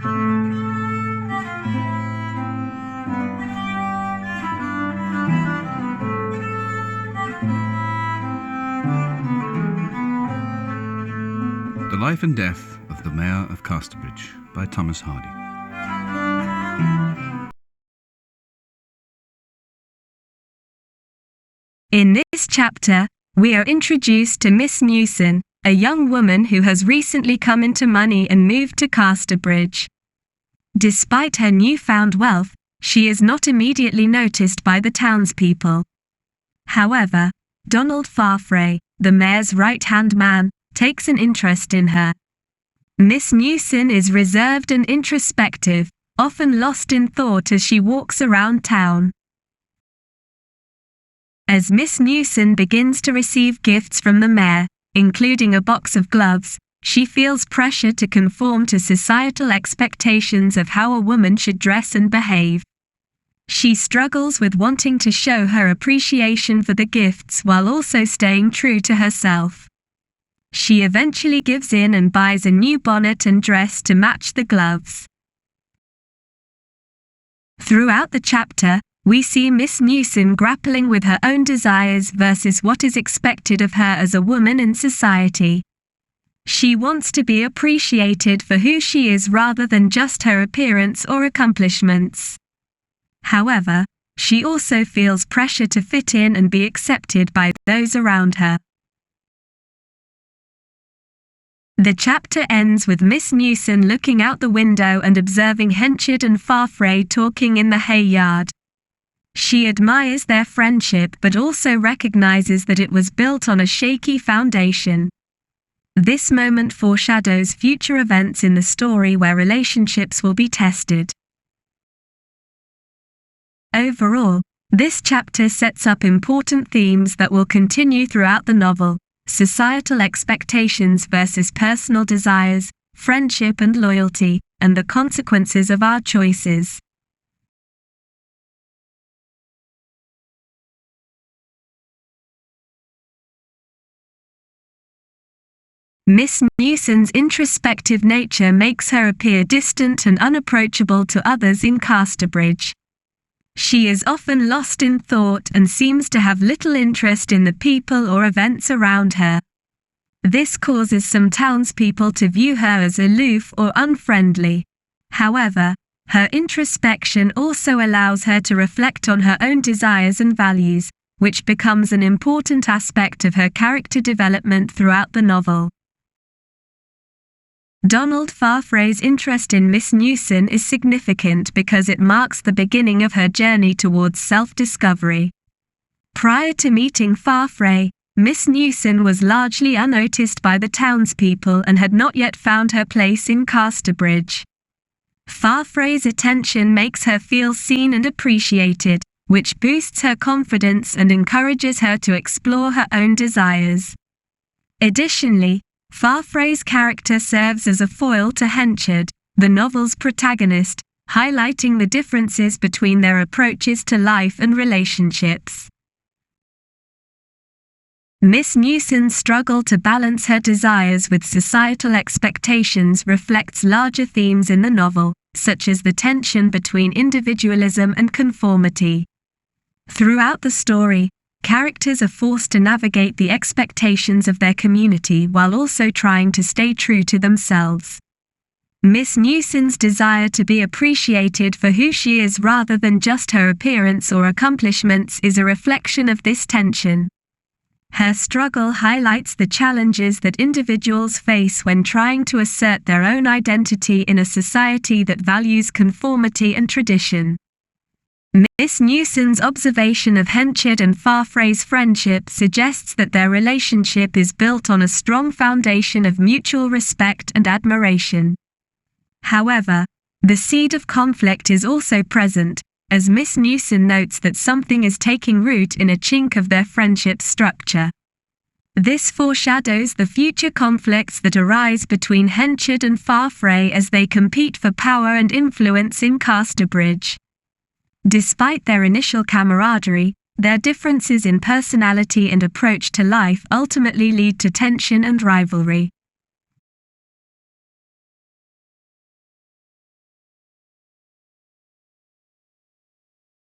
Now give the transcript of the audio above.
The Life and Death of the Mayor of Casterbridge by Thomas Hardy. In this chapter, we are introduced to Miss Newson, a young woman who has recently come into money and moved to Casterbridge. Despite her newfound wealth, she is not immediately noticed by the townspeople. However, Donald Farfrae, the mayor's right-hand man, takes an interest in her. Miss Newson is reserved and introspective, often lost in thought as she walks around town. As Miss Newson begins to receive gifts from the mayor, including a box of gloves, she feels pressure to conform to societal expectations of how a woman should dress and behave. She struggles with wanting to show her appreciation for the gifts while also staying true to herself. She eventually gives in and buys a new bonnet and dress to match the gloves. Throughout the chapter, we see Miss Newson grappling with her own desires versus what is expected of her as a woman in society. She wants to be appreciated for who she is rather than just her appearance or accomplishments. However, she also feels pressure to fit in and be accepted by those around her. The chapter ends with Miss Newson looking out the window and observing Henchard and Farfrae talking in the hay yard. She admires their friendship but also recognizes that it was built on a shaky foundation. This moment foreshadows future events in the story where relationships will be tested. Overall, this chapter sets up important themes that will continue throughout the novel: societal expectations versus personal desires, friendship and loyalty, and the consequences of our choices. Miss Newson's introspective nature makes her appear distant and unapproachable to others in Casterbridge. She is often lost in thought and seems to have little interest in the people or events around her. This causes some townspeople to view her as aloof or unfriendly. However, her introspection also allows her to reflect on her own desires and values, which becomes an important aspect of her character development throughout the novel. Donald Farfrae's interest in Miss Newson is significant because it marks the beginning of her journey towards self-discovery. Prior to meeting Farfrae, Miss Newson was largely unnoticed by the townspeople and had not yet found her place in Casterbridge. Farfrae's attention makes her feel seen and appreciated, which boosts her confidence and encourages her to explore her own desires. Additionally, Farfrae's character serves as a foil to Henchard, the novel's protagonist, highlighting the differences between their approaches to life and relationships. Miss Newson's struggle to balance her desires with societal expectations reflects larger themes in the novel, such as the tension between individualism and conformity. Throughout the story, characters are forced to navigate the expectations of their community while also trying to stay true to themselves. Miss Newson's desire to be appreciated for who she is rather than just her appearance or accomplishments is a reflection of this tension. Her struggle highlights the challenges that individuals face when trying to assert their own identity in a society that values conformity and tradition. Miss Newson's observation of Henchard and Farfrae's friendship suggests that their relationship is built on a strong foundation of mutual respect and admiration. However, the seed of conflict is also present, as Miss Newson notes that something is taking root in a chink of their friendship structure. This foreshadows the future conflicts that arise between Henchard and Farfrae as they compete for power and influence in Casterbridge. Despite their initial camaraderie, their differences in personality and approach to life ultimately lead to tension and rivalry.